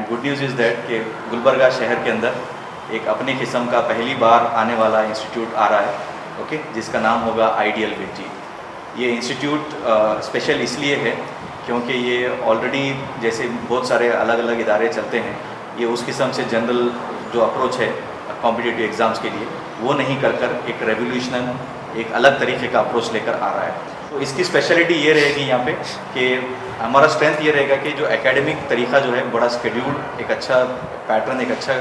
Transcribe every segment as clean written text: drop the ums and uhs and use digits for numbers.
And good news is that कि गुलबर्गा शहर के अंदर एक अपनी किस्म का पहली बार आने वाला इंस्टीट्यूट आ रहा है, ओके, जिसका नाम होगा आइडियल विजी। ये इंस्टीट्यूट स्पेशल इसलिए है क्योंकि ये ऑलरेडी जैसे बहुत सारे अलग अलग इदारे चलते हैं, ये उस किस्म से जनरल जो अप्रोच है कॉम्पिटिटिव एग्ज़ाम्स के लिए वो नहीं कर एक रेवोल्यूशनल एक अलग तरीके का अप्रोच लेकर आ रहा है। तो इसकी स्पेशलिटी ये रहेगी यहाँ पे कि हमारा स्ट्रेंथ ये रहेगा कि जो एकेडमिक तरीका जो है बड़ा स्केड्यूल्ड एक अच्छा पैटर्न एक अच्छा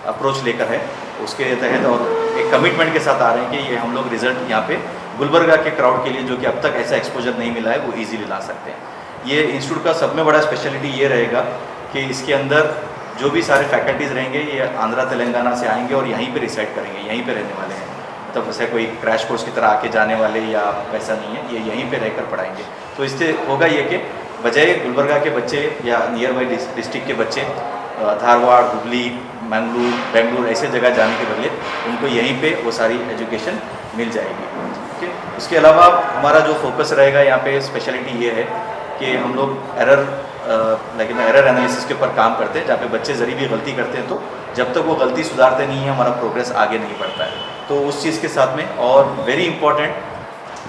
अप्रोच लेकर है उसके तहत, और एक कमिटमेंट के साथ आ रहे हैं कि ये हम लोग रिज़ल्ट यहाँ पे गुलबर्गा के क्राउड के लिए जो कि अब तक ऐसा एक्सपोजर नहीं मिला है वो ईजीली ला सकते हैं। ये इंस्टीट्यूट का सब में बड़ा स्पेशलिटी ये रहेगा कि इसके अंदर जो भी सारे फैकल्टीज़ रहेंगे ये आंध्रा तेलंगाना से आएंगे और यहीं पे रिसाइड करेंगे, यहीं पे रहने वाले हैं। मतलब वैसे कोई क्रैश कोर्स की तरह आके जाने वाले या वैसा नहीं है, ये यहीं पे रहकर पढ़ाएंगे। तो इससे होगा ये कि बजाय गुलबर्गा के बच्चे या नियर बाई डिस्ट्रिक्ट के बच्चे धारवाड़, हुबली, बेंगलुरु ऐसे जगह जाने के बदले उनको यहीं पे वो सारी एजुकेशन मिल जाएगी। ठीक है, उसके अलावा हमारा जो फोकस रहेगा यहाँ पे स्पेशलिटी ये है कि हम लोग एरर एनालिसिस के ऊपर काम करते हैं, जहाँ पे बच्चे ज़री भी गलती करते हैं तो जब तक वो गलती सुधारते नहीं है हमारा प्रोग्रेस आगे नहीं बढ़ता है। तो उस चीज़ के साथ में और very important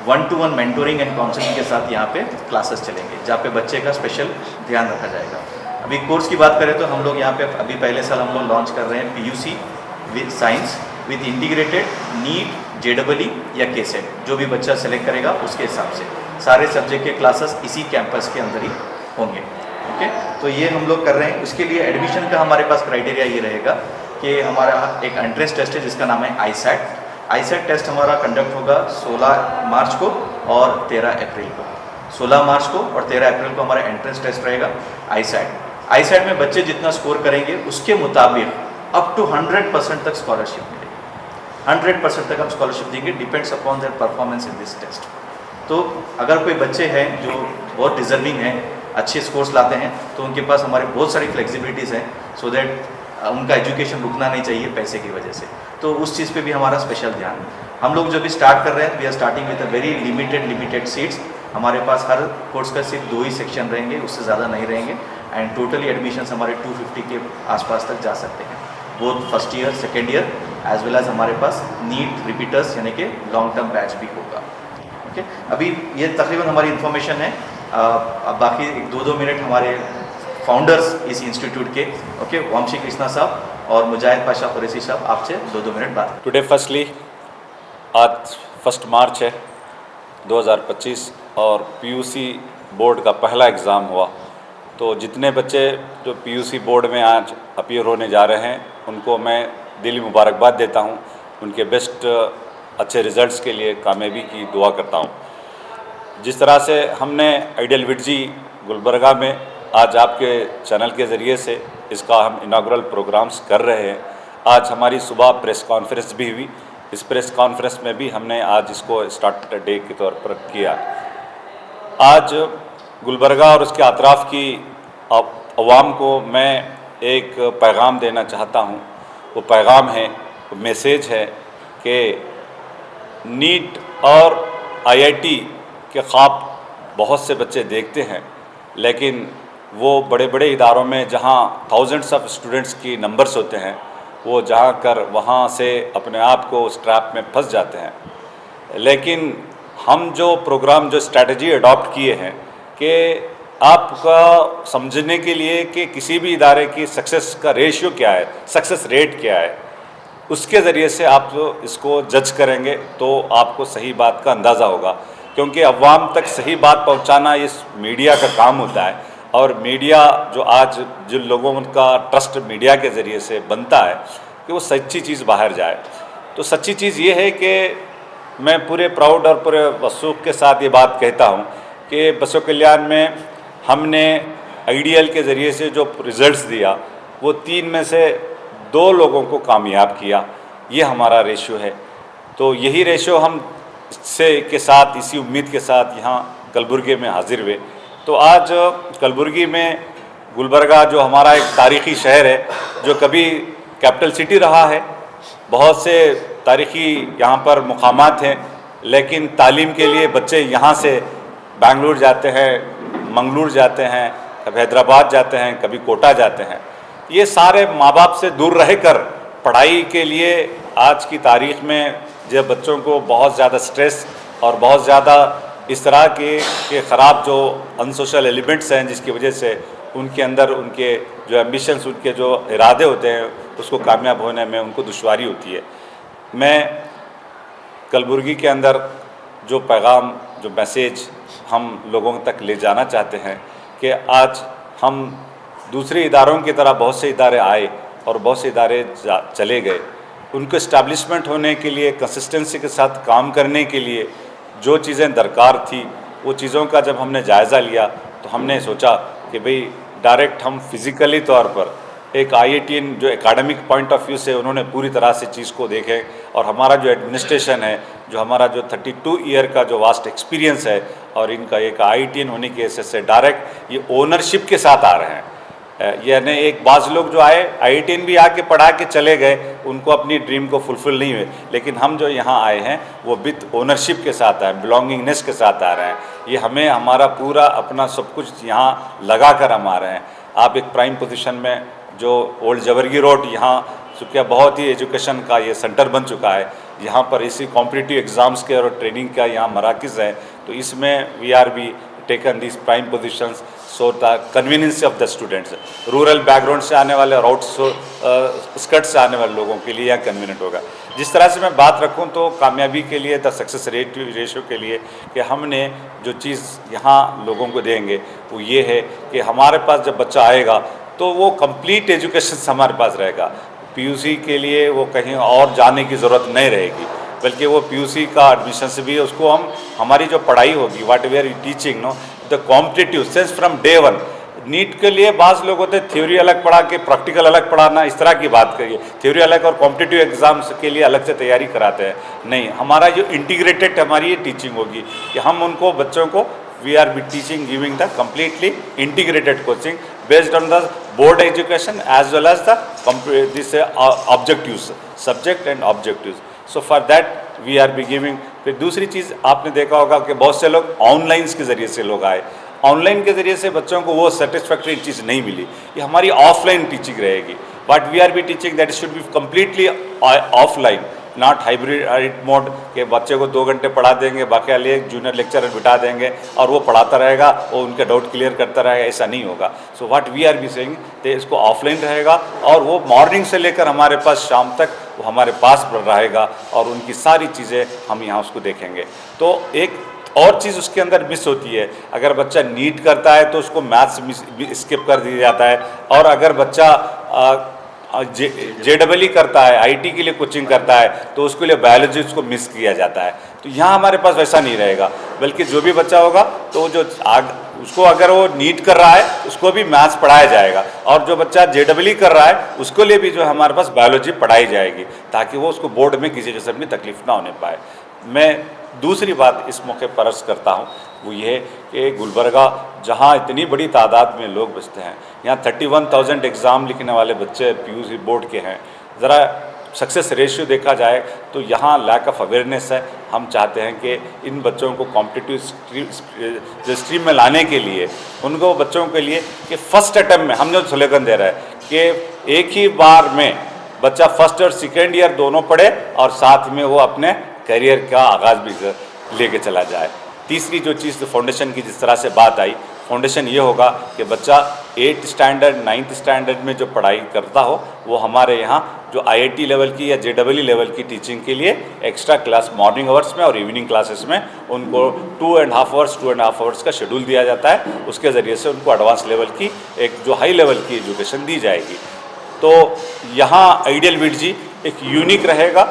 1-to-1 mentoring and counselling के साथ यहाँ पे क्लासेस चलेंगे जहाँ पे बच्चे का स्पेशल ध्यान रखा जाएगा। अभी कोर्स की बात करें तो हम लोग यहाँ पे अभी पहले साल हम लोग लॉन्च कर रहे हैं PUC with science with integrated NEET, JEE या KCET, जो भी बच्चा सेलेक्ट करेगा उसके हिसाब से सारे सब्जेक्ट के क्लासेस इसी कैंपस के अंदर ही होंगे। ओके, तो ये हम लोग कर रहे हैं। उसके लिए एडमिशन का हमारे पास क्राइटेरिया ये रहेगा कि हमारा एक एंट्रेंस टेस्ट है जिसका नाम है ISAT टेस्ट हमारा कंडक्ट होगा 16 मार्च को और 13 अप्रैल को। 16 मार्च को और 13 अप्रैल को हमारा एंट्रेंस टेस्ट रहेगा ISAT में बच्चे जितना स्कोर करेंगे उसके मुताबिक अप टू 100% तक स्कॉलरशिप मिलेगी। 100% तक हम स्कॉलरशिप देंगे, depends upon their performance in this test. तो अगर कोई बच्चे हैं जो बहुत डिजर्विंग हैं, अच्छे स्कोर्स लाते हैं, तो उनके पास हमारे बहुत सारी फ्लेक्सिबिलिटीज़ हैं सो दैट उनका एजुकेशन रुकना नहीं चाहिए पैसे की वजह से। तो उस चीज़ पे भी हमारा स्पेशल ध्यान है। हम लोग जब भी स्टार्ट कर रहे हैं we are starting with a very limited seats. हमारे पास हर कोर्स का सिर्फ 2 ही सेक्शन रहेंगे, उससे ज़्यादा नहीं रहेंगे, एंड टोटली एडमिशन्स हमारे 250 के आसपास तक जा सकते हैं, both first year, second year as well as हमारे पास नीट रिपीटर्स यानी कि लॉन्ग टर्म बैच भी होगा। ओके, अभी ये तकरीबन हमारी इन्फॉर्मेशन है। अब बाकी 2-2 मिनट हमारे फाउंडर्स इस इंस्टीट्यूट के, ओके, वामशी कृष्णा साहब और मुजाहिद पाशा कुरैशी साहब आपसे 2-2 मिनट बात। टुडे फर्स्टली आज 1 मार्च है 2025 और PUC बोर्ड का पहला एग्ज़ाम हुआ। तो जितने बच्चे जो PUC बोर्ड में आज अपीयर होने जा रहे हैं उनको मैं दिली मुबारकबाद देता हूं, उनके बेस्ट अच्छे रिज़ल्ट्स के लिए कामयाबी की दुआ करता हूं। जिस तरह से हमने आइडियल विजी गुलबर्गा में आज आपके चैनल के ज़रिए से इसका हम इनागुरल प्रोग्राम्स कर रहे हैं। आज हमारी सुबह प्रेस कॉन्फ्रेंस भी हुई, इस प्रेस कॉन्फ्रेंस में भी हमने आज इसको स्टार्ट डे के तौर पर किया। आज गुलबर्गा और उसके अतराफ़ की अवाम को मैं एक पैगाम देना चाहता हूँ। वो पैगाम है, वो मैसेज है कि नीट और IIT के ख्वाब बहुत से बच्चे देखते हैं, लेकिन वो बड़े बड़े इदारों में जहाँ थाउजेंड्स ऑफ स्टूडेंट्स की नंबर्स होते हैं वो जहाँ कर वहाँ से अपने आप को उस ट्रैप में फंस जाते हैं। लेकिन हम जो प्रोग्राम जो स्ट्रैटेजी अडॉप्ट किए हैं कि आपका समझने के लिए कि किसी भी इदारे की सक्सेस का रेशियो क्या है, सक्सेस रेट क्या है, उसके ज़रिए से आप इसको जज करेंगे तो आपको सही बात का अंदाज़ा होगा। क्योंकि अवाम तक सही बात पहुंचाना इस मीडिया का काम होता है, और मीडिया जो आज जिन लोगों का ट्रस्ट मीडिया के ज़रिए से बनता है कि वो सच्ची चीज़ बाहर जाए। तो सच्ची चीज़ ये है कि मैं पूरे प्राउड और पूरे वसूख के साथ ये बात कहता हूँ कि बसो कल्याण में हमने आइडियल के ज़रिए से जो रिज़ल्ट्स दिया वो 3 में से 2 लोगों को कामयाब किया। ये हमारा रेशियो है। तो यही रेशियो हम के साथ इसी उम्मीद के साथ यहाँ कलबुर्गी में हाजिर हुए। तो आज कलबुर्गी में गुलबर्गा जो हमारा एक तारीख़ी शहर है, जो कभी कैपिटल सिटी रहा है, बहुत से तारीख़ी यहाँ पर मुकामात हैं, लेकिन तालीम के लिए बच्चे यहाँ से बेंगलुरु जाते हैं, मंगलूर जाते हैं, कभी हैदराबाद जाते हैं, कभी कोटा जाते हैं। ये सारे माँ बाप से दूर रहकर पढ़ाई के लिए आज की तारीख में जब बच्चों को बहुत ज़्यादा स्ट्रेस और बहुत ज़्यादा इस तरह के ख़राब जो अनसोशल एलिमेंट्स हैं जिसकी वजह से उनके अंदर उनके जो एम्बिशंस, उनके जो इरादे होते हैं उसको कामयाब होने में उनको दुश्वारी होती है। मैं कलबुर्गी के अंदर जो पैगाम, जो मैसेज हम लोगों तक ले जाना चाहते हैं कि आज हम दूसरे इदारों की तरह बहुत से इदारे आए और बहुत से इदारे चले गए, उनको इस्टेब्लिशमेंट होने के लिए कंसिस्टेंसी के साथ काम करने के लिए जो चीज़ें दरकार थी वो चीज़ों का जब हमने जायज़ा लिया तो हमने सोचा कि भाई डायरेक्ट हम फिज़िकली तौर पर एक IITian जो एकेडमिक पॉइंट ऑफ व्यू से उन्होंने पूरी तरह से चीज़ को देखें और हमारा जो एडमिनिस्ट्रेशन है, जो हमारा जो 32 ईयर का जो वास्ट एक्सपीरियंस है और इनका एक IITian होने की हैसियत से डायरेक्ट ये ओनरशिप के साथ आ रहे हैं। यानी एक बाज़ लोग जो आए IITian भी आके पढ़ा के चले गए, उनको अपनी ड्रीम को फुलफ़िल नहीं हुए, लेकिन हम जो यहाँ आए हैं वो विद ओनरशिप के साथ आए, बिलोंगिंगनेस के साथ आ रहे हैं। ये हमें हमारा पूरा अपना सब कुछ यहाँ लगा कर हम आ रहे हैं। आप एक प्राइम पोजीशन में जो ओल्ड जबरगी रोड यहाँ चूँकि बहुत ही एजुकेशन का ये सेंटर बन चुका है, यहाँ पर इसी कॉम्पिटिटिव एग्ज़ाम्स के और ट्रेनिंग का यहाँ मराकज़ है, तो इसमें we are be taken this prime positions so the convenience of the students. Rural background से आने वाले और आउटस्कर्ट से आने वाले लोगों के लिए यहाँ कन्वीनियंट होगा। जिस तरह से मैं बात रखूँ तो कामयाबी के लिए, द सक्सेस रेशियो के लिए कि हमने जो चीज़ यहाँ लोगों को देंगे वो ये है कि हमारे पास जब बच्चा आएगा तो वो कंप्लीट एजुकेशन हमारे पास रहेगा। PUC के लिए वो कहीं और जाने की ज़रूरत नहीं रहेगी, बल्कि वो PUC का एडमिशन से भी उसको हमारी जो पढ़ाई होगी, what we are teaching no the competitive sense from day one. NEET के लिए बाज़ लोग होते हैं थ्योरी अलग पढ़ा के प्रैक्टिकल अलग पढ़ाना, इस तरह की बात करिए, थ्योरी अलग और कॉम्पिटिटिव एग्जाम्स के लिए अलग से तैयारी कराते हैं। नहीं, हमारा जो इंटीग्रेटेड हमारी ये टीचिंग होगी कि हम उनको बच्चों को we are be teaching giving the completely integrated coaching based on the board education as well as the this objectives, subject and objectives. So for that we are be giving। फिर दूसरी चीज़ आपने देखा होगा कि बहुत से लोग ऑनलाइन के ज़रिए से लोग आए, ऑनलाइन के ज़रिए से बच्चों को वो सेटिस्फैक्ट्री चीज़ नहीं मिली। ये हमारी ऑफलाइन टीचिंग रहेगी, but we are be teaching that should be completely offline, not hybrid mode के बच्चे को 2 घंटे पढ़ा देंगे, बाकी वाले एक जूनियर लेक्चरर बिठा देंगे और वो पढ़ाता रहेगा, वो उनके डाउट क्लियर करता रहेगा, ऐसा नहीं होगा। So what we are be saying कि इसको ऑफलाइन रहेगा और वो मॉर्निंग से लेकर हमारे पास शाम तक वो हमारे पास रहेगा और उनकी सारी चीज़ें हम यहाँ उसको देखेंगे। तो एक और चीज़ उसके अंदर मिस होती है, अगर बच्चा नीट करता है तो उसको मैथ्स स्किप कर दिया जाता है, और अगर बच्चा JEE करता है, IT के लिए कोचिंग करता है तो उसके लिए बायोलॉजी उसको मिस किया जाता है। तो यहाँ हमारे पास वैसा नहीं रहेगा, बल्कि जो भी बच्चा होगा तो जो उसको अगर वो नीट कर रहा है उसको भी मैथ्स पढ़ाया जाएगा, और जो बच्चा JEE कर रहा है उसको लिए भी जो हमारे पास बायोलॉजी पढ़ाई जाएगी, ताकि वो उसको बोर्ड में किसी किस्म की तकलीफ ना होने पाए। मैं दूसरी बात इस मौके पर अर्ज़ करता हूँ वो ये कि गुलबर्गा जहाँ इतनी बड़ी तादाद में लोग बसते हैं, यहाँ 31,000 एग्ज़ाम लिखने वाले बच्चे PUC बोर्ड के हैं। ज़रा सक्सेस रेशियो देखा जाए तो यहाँ लैक ऑफ अवेयरनेस है। हम चाहते हैं कि इन बच्चों को कॉम्पिटिटिव स्ट्रीम में लाने के लिए, उनको बच्चों के लिए कि फ़र्स्ट अटैम्प्ट में हम जो स्लोगन दे रहे हैं कि एक ही बार में बच्चा फर्स्ट और सेकेंड ईयर दोनों पढ़े और साथ में वो अपने करियर का आगाज़ भी लेके चला जाए। तीसरी जो चीज़ फाउंडेशन की जिस तरह से बात आई, फाउंडेशन ये होगा कि बच्चा 8th स्टैंडर्ड 9th स्टैंडर्ड में जो पढ़ाई करता हो वो हमारे यहाँ जो IIT लेवल की या JEE लेवल की टीचिंग के लिए एक्स्ट्रा क्लास मॉर्निंग आवर्स में और इवनिंग क्लासेस में उनको 2.5 आवर्स का शेड्यूल दिया जाता है। उसके ज़रिए से उनको एडवांस लेवल की एक जो हाई लेवल की एजुकेशन दी जाएगी। तो यहाँ आइडियल विड जी एक यूनिक रहेगा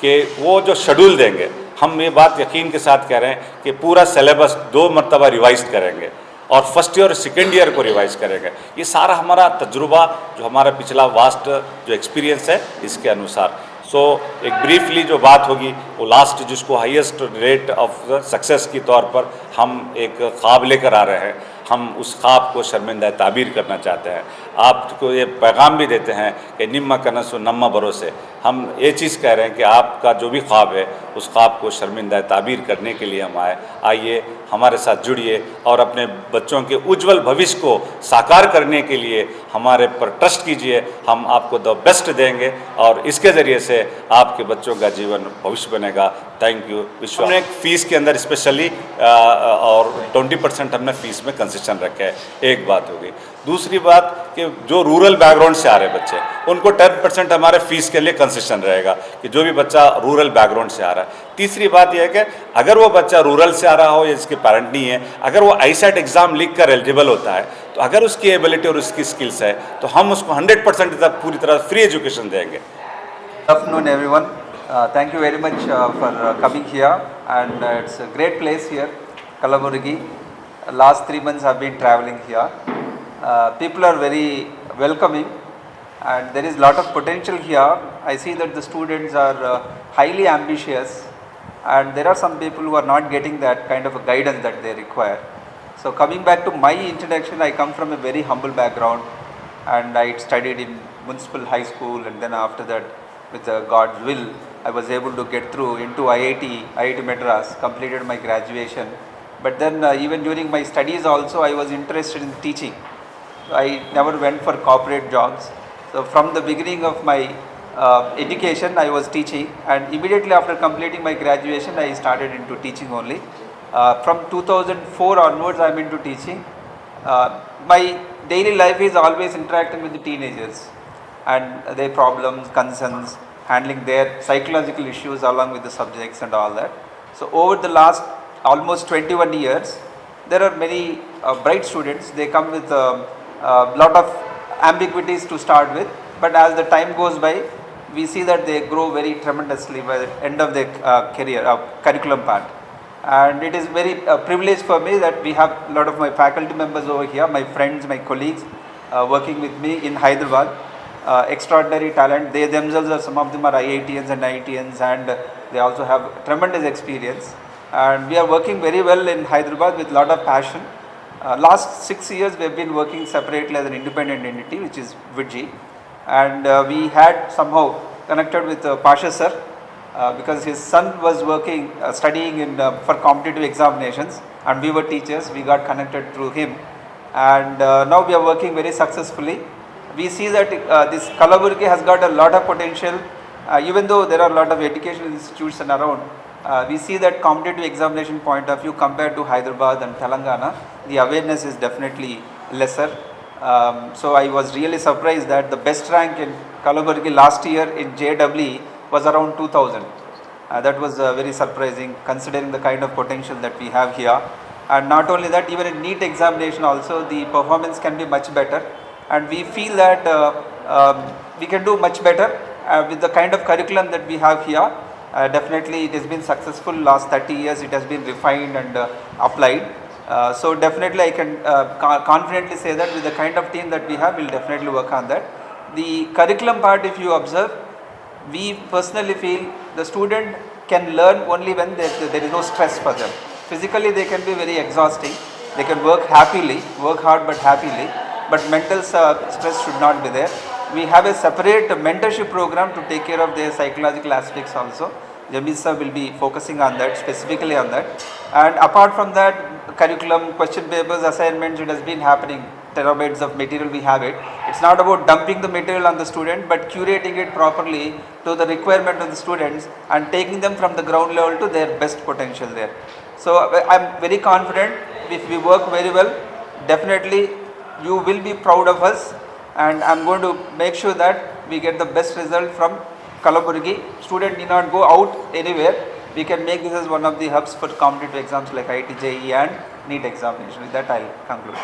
कि वो जो शेड्यूल देंगे, हम ये बात यकीन के साथ कह रहे हैं कि पूरा सिलेबस 2 मरतबा रिवाइज करेंगे और फर्स्ट ईयर और सेकेंड ईयर को रिवाइज करेंगे। ये सारा हमारा तजुर्बा जो हमारा पिछला वास्ट जो एक्सपीरियंस है इसके अनुसार। सो एक ब्रीफली जो बात होगी वो लास्ट जिसको हाईएस्ट रेट ऑफ सक्सेस के तौर पर हम एक ख्वाब लेकर आ रहे हैं, हम उस ख्वाब को शर्मिंदा ताबीर करना चाहते हैं। आपको ये पैगाम भी देते हैं कि निम्मा कनसु नम्मा भरोसे, हम ये चीज़ कह रहे हैं कि आपका जो भी ख्वाब है उस ख्वाब को शर्मिंदा ताबीर करने के लिए हम आइए हमारे साथ जुड़िए और अपने बच्चों के उज्जवल भविष्य को साकार करने के लिए हमारे पर ट्रस्ट कीजिए। हम आपको द बेस्ट देंगे और इसके ज़रिए से आपके बच्चों का जीवन भविष्य बनेगा। Thank you. विश्व हमने फ़ीस के अंदर स्पेशली और 20% हमने फ़ीस में कंसेशन रखा है, एक बात होगी। दूसरी बात कि जो रूरल बैकग्राउंड से आ रहे बच्चे उनको 10% हमारे फ़ीस के लिए कंसेशन रहेगा कि जो भी बच्चा रूरल बैकग्राउंड से आ रहा है। तीसरी बात यह है कि अगर वो बच्चा रूरल से आ रहा हो या जिसके पेरेंट नहीं है, अगर वो आईसेट एग्ज़ाम लिख कर एलिजिबल होता है तो अगर उसकी एबिलिटी और उसकी स्किल्स है तो हम उसको 100% तक पूरी तरह फ्री एजुकेशन देंगे। Good afternoon, everyone. Thank you very much for coming here, and it's a great place here, Kalaburgi. Last 3 months I've been traveling here. People are very welcoming, and there is lot of potential here. I see that the students are highly ambitious, and there are some people who are not getting that kind of a guidance that they require. So coming back to my introduction, I come from a very humble background, and I studied in municipal high school, and then after that, with God's will, I was able to get through into IIT Madras, completed my graduation. But then even during my studies also, I was interested in teaching. I never went for corporate jobs. So from the beginning of my education, I was teaching, and immediately after completing my graduation, I started into teaching only. From 2004 onwards, I am into teaching. My daily life is always interacting with the teenagers and their problems, concerns, handling their psychological issues along with the subjects and all that. So over the last almost 21 years, there are many bright students. They come with a lot of ambiguities to start with, but as the time goes by, we see that they grow very tremendously by the end of their career, curriculum part. And it is very privilege for me that we have a lot of my faculty members over here, my friends, my colleagues working with me in Hyderabad. Extraordinary talent. They themselves are, some of them are IITians and IITians, and they also have tremendous experience. And we are working very well in Hyderabad with lot of passion. Last 6 years we have been working separately as an independent entity, which is VITG, and we had somehow connected with Pasha sir because his son was working, studying in for competitive examinations, and we were teachers. We got connected through him, and now we are working very successfully. We see that this Kalaburgi has got a lot of potential, even though there are a lot of educational institutes and around. We see that competitive examination point of view compared to Hyderabad and Telangana, the awareness is definitely lesser. So I was really surprised that the best rank in Kalaburgi last year in JEE was around 2000. That was very surprising considering the kind of potential that we have here. And not only that, even in NEET examination also the performance can be much better. And we feel that we can do much better with the kind of curriculum that we have here. Definitely it has been successful last 30 years, it has been refined and applied. So definitely I can confidently say that with the kind of team that we have, we will definitely work on that. The curriculum part, if you observe, we personally feel the student can learn only when there is no stress for them. Physically they can be very exhausting, they can work happily, work hard but happily, but mental stress should not be there. We have a separate mentorship program to take care of their psychological aspects also. Jamil sir will be focusing on that, specifically on that. And apart from that, curriculum, question papers, assignments, it has been happening. Terabytes of material we have it. It's not about dumping the material on the student, but curating it properly to the requirement of the students and taking them from the ground level to their best potential there. So I'm very confident if we work very well, definitely you will be proud of us, and I'm going to make sure that we get the best result from Kalaburgi. Student need not go out anywhere. We can make this as one of the hubs for competitive exams like IIT, JEE and NEET examination. With that I'll conclude.